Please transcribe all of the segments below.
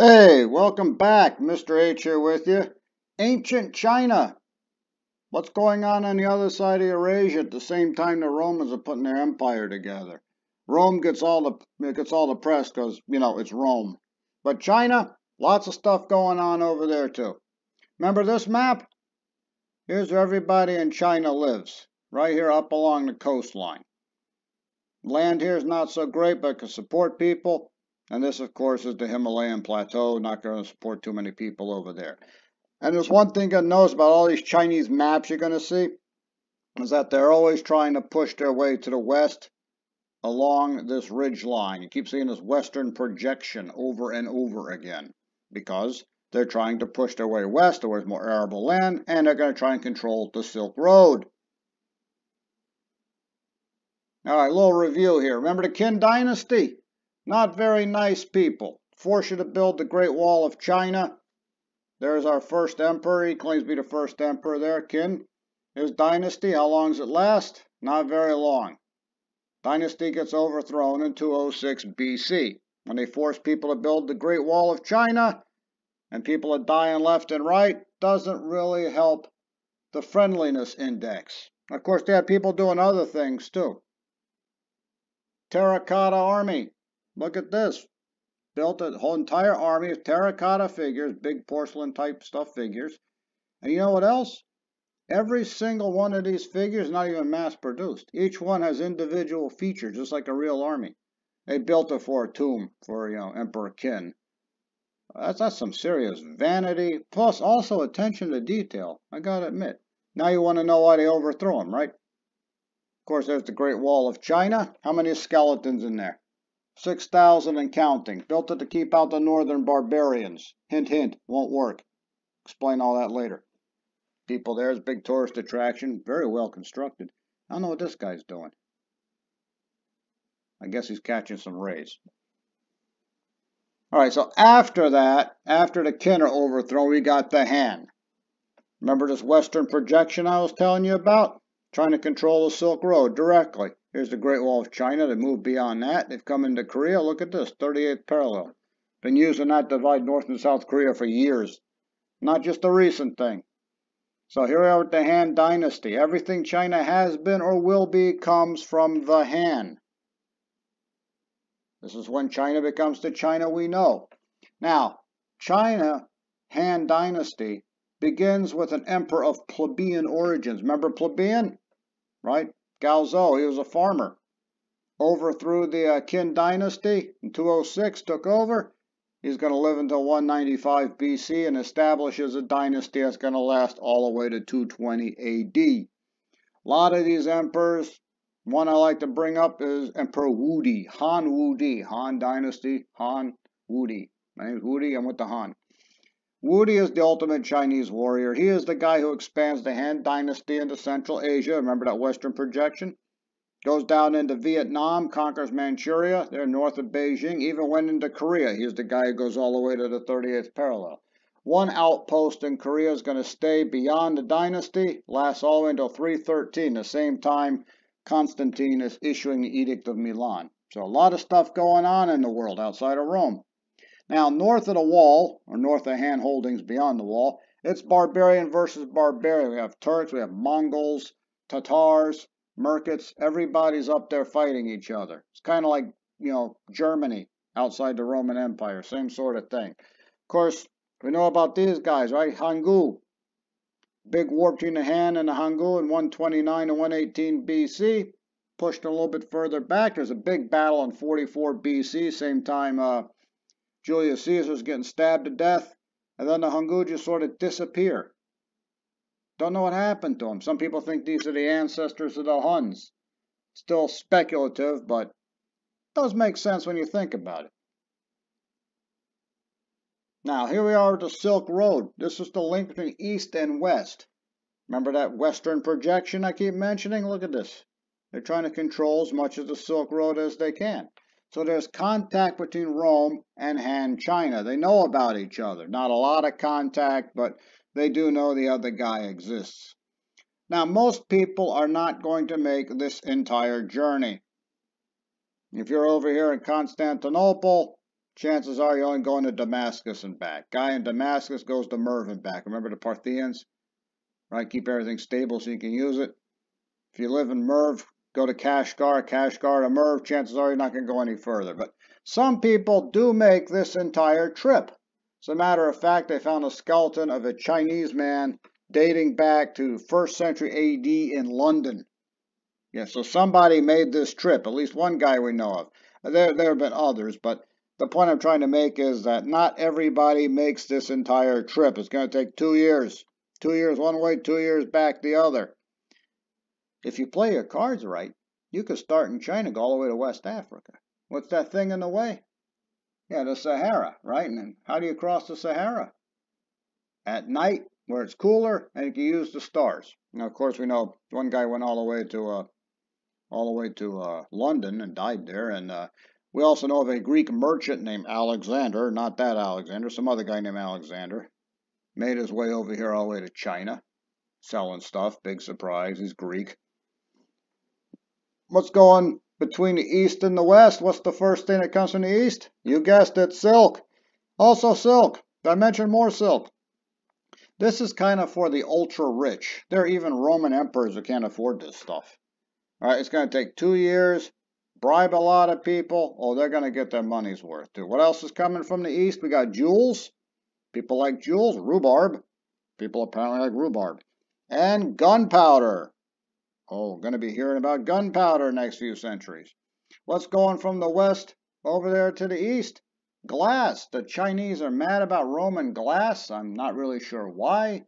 Hey, welcome back. Mr. H here with you. Ancient China. What's going on the other side of Eurasia at the same time the Romans are putting their empire together? Rome gets all the press because, it's Rome. But China, lots of stuff going on over there too. Remember this map? Here's where everybody in China lives, right here up along the coastline. Land here is not so great, but can support people. And this, of course, is the Himalayan plateau. Not going to support too many people over there. And there's one thing to notice about all these Chinese maps you're going to see, is that they're always trying to push their way to the west along this ridge line. You keep seeing this western projection over and over again, because they're trying to push their way west towards more arable land, and they're going to try and control the Silk Road. All right, a little review here. Remember the Qin dynasty? Not very nice people. Force you to build the Great Wall of China. There's our first emperor. He claims to be the first emperor there, Qin. His dynasty, how long does it last? Not very long. Dynasty gets overthrown in 206 BC. When they force people to build the Great Wall of China, and people are dying left and right, doesn't really help the friendliness index. Of course, they had people doing other things too. Terracotta army. Look at this. Built a whole entire army of terracotta figures, big porcelain type stuff figures. And you know what else? Every single one of these figures is not even mass produced. Each one has individual features, just like a real army. They built it for a tomb for, Emperor Qin. That's some serious vanity, plus also attention to detail, I gotta admit. Now you want to know why they overthrew him, right? Of course, there's the Great Wall of China. How many skeletons in there? 6,000 and counting. Built it to keep out the northern barbarians. Hint, hint, won't work. Explain all that later. People there is big tourist attraction. Very well constructed. I don't know what this guy's doing. I guess he's catching some rays. Alright, so after that, after the Qin are overthrown, we got the Han. Remember this western projection I was telling you about? Trying to control the Silk Road directly. Here's the Great Wall of China. They moved beyond that. They've come into Korea. Look at this, 38th parallel. Been using that to divide North and South Korea for years. Not just a recent thing. So here we are with the Han Dynasty. Everything China has been or will be comes from the Han. This is when China becomes the China we know. Now, China, Han Dynasty, begins with an emperor of plebeian origins. Remember plebeian? Right? Gaozhou, he was a farmer. Overthrew the Qin dynasty in 206, took over. He's going to live until 195 BC and establishes a dynasty that's going to last all the way to 220 AD. A lot of these emperors, one I like to bring up is Emperor Wudi, Han Wudi, Han dynasty, Han Wudi. My name is Wudi, I'm with the Han. Wudi is the ultimate Chinese warrior. He is the guy who expands the Han dynasty into Central Asia. Remember that western projection? Goes down into Vietnam, conquers Manchuria. They're north of Beijing. Even went into Korea. He's the guy who goes all the way to the 38th parallel. One outpost in Korea is going to stay beyond the dynasty. Lasts all the way until 313, the same time Constantine is issuing the Edict of Milan. So a lot of stuff going on in the world outside of Rome. Now, north of the wall, or north of Han holdings beyond the wall, it's barbarian versus barbarian. We have Turks, we have Mongols, Tatars, Merkits. Everybody's up there fighting each other. It's kind of like, Germany outside the Roman Empire. Same sort of thing. Of course, we know about these guys, right? Hangul. Big war between the Han and the Hangul in 129 and 118 BC. Pushed a little bit further back. There's a big battle in 44 BC. Same time, Julius Caesar's getting stabbed to death, and then the Hangul just sort of disappear. Don't know what happened to them. Some people think these are the ancestors of the Huns. Still speculative, but it does make sense when you think about it. Now, here we are with the Silk Road. This is the link between East and West. Remember that western projection I keep mentioning? Look at this. They're trying to control as much of the Silk Road as they can. So there's contact between Rome and Han China. They know about each other. Not a lot of contact, but they do know the other guy exists. Now, most people are not going to make this entire journey. If you're over here in Constantinople, chances are you're only going to Damascus and back. Guy in Damascus goes to Merv and back. Remember the Parthians? Right? Keep everything stable so you can use it. If you live in Merv, go to Kashgar, Kashgar to Merv. Chances are you're not going to go any further. But some people do make this entire trip. As a matter of fact, they found a skeleton of a Chinese man dating back to 1st century AD in London. Yeah, so somebody made this trip, at least one guy we know of. There have been others, but the point I'm trying to make is that not everybody makes this entire trip. It's going to take 2 years. 2 years one way, 2 years back the other. If you play your cards right, you could start in China, go all the way to West Africa. What's that thing in the way? Yeah, the Sahara, right? And how do you cross the Sahara? At night, where it's cooler, and you can use the stars. Now, of course, we know one guy went all the way to London and died there. And we also know of a Greek merchant named Alexander, not that Alexander, some other guy named Alexander, made his way over here all the way to China, selling stuff. Big surprise, he's Greek. What's going between the East and the West? What's the first thing that comes from the East? You guessed it, silk. Also silk. Did I mention more silk? This is kind of for the ultra-rich. There are even Roman emperors who can't afford this stuff. All right, it's going to take 2 years, bribe a lot of people. Oh, they're going to get their money's worth, too. What else is coming from the East? We got jewels. People like jewels. Rhubarb. People apparently like rhubarb. And gunpowder. Oh, going to be hearing about gunpowder next few centuries. What's going from the West over there to the East? Glass. The Chinese are mad about Roman glass. I'm not really sure why.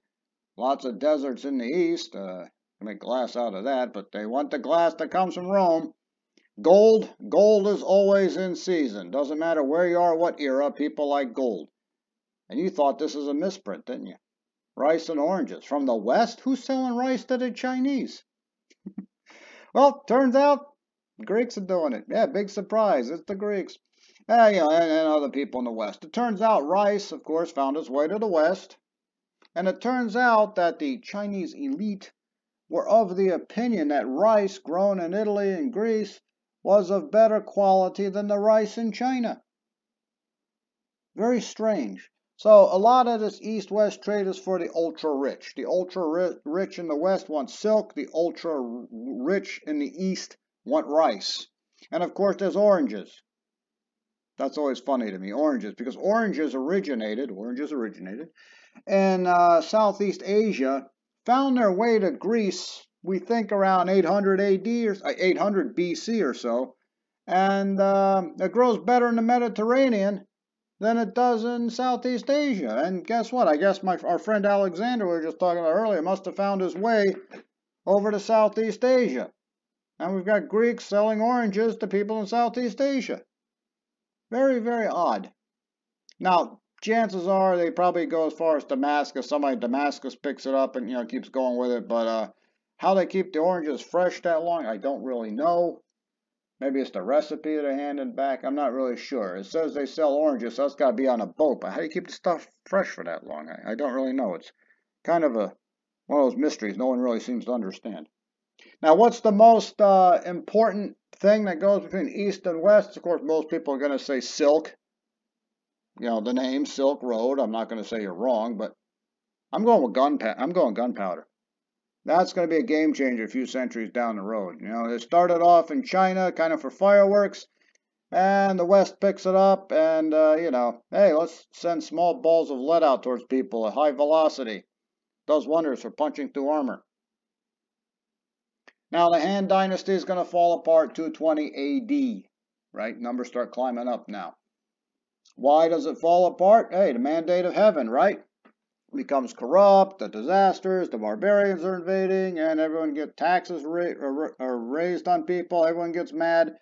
Lots of deserts in the East. Make glass out of that, but they want the glass that comes from Rome. Gold. Gold is always in season. Doesn't matter where you are, what era, people like gold. And you thought this is a misprint, didn't you? Rice and oranges. From the West? Who's selling rice to the Chinese? Well, turns out Greeks are doing it. Yeah, big surprise. It's the Greeks. And other people in the West. It turns out rice, of course, found its way to the West. And it turns out that the Chinese elite were of the opinion that rice grown in Italy and Greece was of better quality than the rice in China. Very strange. So a lot of this East-West trade is for the ultra-rich. The ultra-rich in the West want silk. The ultra-rich in the East want rice. And of course there's oranges. That's always funny to me, oranges, because oranges originated in Southeast Asia, found their way to Greece, we think around 800 AD or 800 BC or so, and it grows better in the Mediterranean than it does in Southeast Asia. And guess what? I guess our friend Alexander we were just talking about earlier must have found his way over to Southeast Asia. And we've got Greeks selling oranges to people in Southeast Asia. Very, very odd. Now, chances are they probably go as far as Damascus. Somebody in Damascus picks it up and keeps going with it. But how they keep the oranges fresh that long, I don't really know. Maybe it's the recipe they're handing back. I'm not really sure. It says they sell oranges, so it's got to be on a boat. But how do you keep the stuff fresh for that long? I don't really know. It's kind of one of those mysteries no one really seems to understand. Now, what's the most important thing that goes between East and West? Of course, most people are going to say silk. The name Silk Road. I'm not going to say you're wrong, but I'm going with gunpowder. That's going to be a game changer a few centuries down the road. It started off in China, kind of for fireworks, and the West picks it up, and hey, let's send small balls of lead out towards people at high velocity. Does wonders for punching through armor. Now, the Han Dynasty is going to fall apart 220 AD, right? Numbers start climbing up now. Why does it fall apart? Hey, the mandate of heaven, right? It becomes corrupt, the disasters, the barbarians are invading, and everyone gets taxes raised on people, everyone gets mad,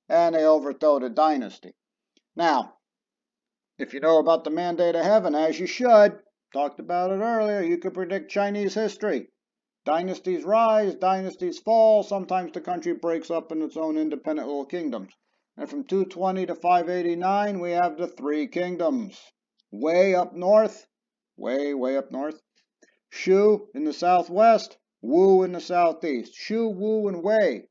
and they overthrow the dynasty. Now, if you know about the mandate of heaven, as you should, talked about it earlier, you could predict Chinese history. Dynasties rise, dynasties fall, sometimes the country breaks up in its own independent little kingdoms. And from 220 to 589, we have the three kingdoms. Way up north, way up north. Shu in the southwest, Wu in the southeast. Shu, Wu, and Wei.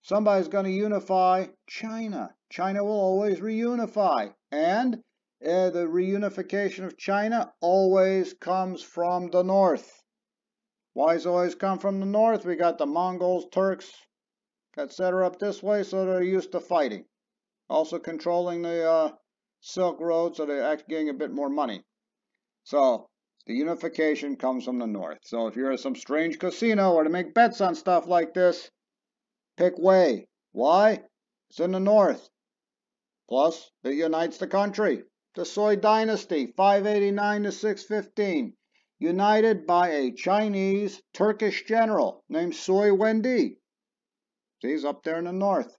Somebody's going to unify China. China will always reunify. And the reunification of China always comes from the north. Why does it always come from the north? We got the Mongols, Turks, etc. up this way, so they're used to fighting. Also controlling the Silk Road, so they're actually getting a bit more money. So the unification comes from the north. So if you're at some strange casino or to make bets on stuff like this, pick Wei. Why? It's in the north. Plus, it unites the country. The Sui dynasty, 589 to 615, united by a Chinese Turkish general named Sui Wendi. See, he's up there in the north.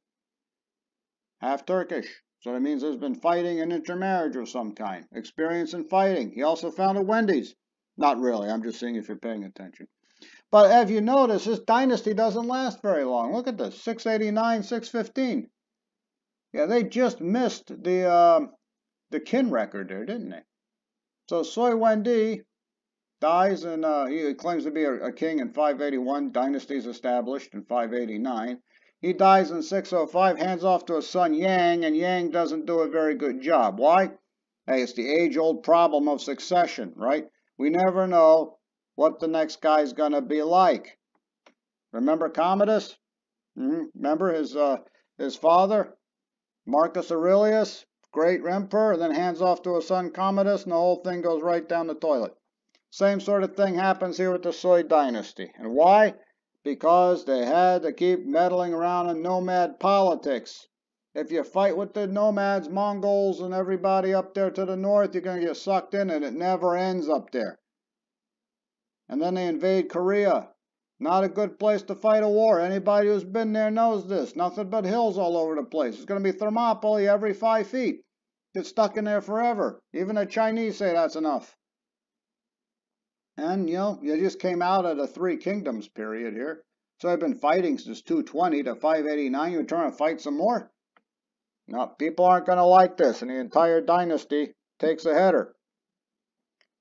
Half Turkish. So that means there's been fighting and intermarriage of some kind. Experience in fighting. He also founded Wendy's. Not really, I'm just seeing if you're paying attention. But as you notice, this dynasty doesn't last very long. Look at this, 689, 615. Yeah, they just missed the Qin record there, didn't they? So Sui Wendi dies, and he claims to be a king in 581. Dynasty is established in 589. He dies in 605, hands off to his son Yang, and Yang doesn't do a very good job. Why? Hey, it's the age-old problem of succession, right? We never know what the next guy's going to be like. Remember Commodus? Remember his father, Marcus Aurelius, great emperor, and then hands off to his son Commodus, and the whole thing goes right down the toilet. Same sort of thing happens here with the Sui dynasty. And why? Because they had to keep meddling around in nomad politics. If you fight with the nomads, Mongols, and everybody up there to the north, you're going to get sucked in, and it never ends up there. And then they invade Korea. Not a good place to fight a war. Anybody who's been there knows this. Nothing but hills all over the place. It's going to be Thermopylae every 5 feet. Get stuck in there forever. Even the Chinese say that's enough. And, you know, you just came out of the Three Kingdoms period here. So I've been fighting since 220 to 589. You're trying to fight some more? No, people aren't going to like this, and the entire dynasty takes a header.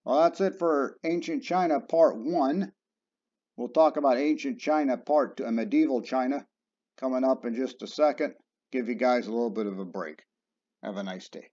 Well, that's it for Ancient China Part 1. We'll talk about Ancient China Part 2, Medieval China, coming up in just a second. Give you guys a little bit of a break. Have a nice day.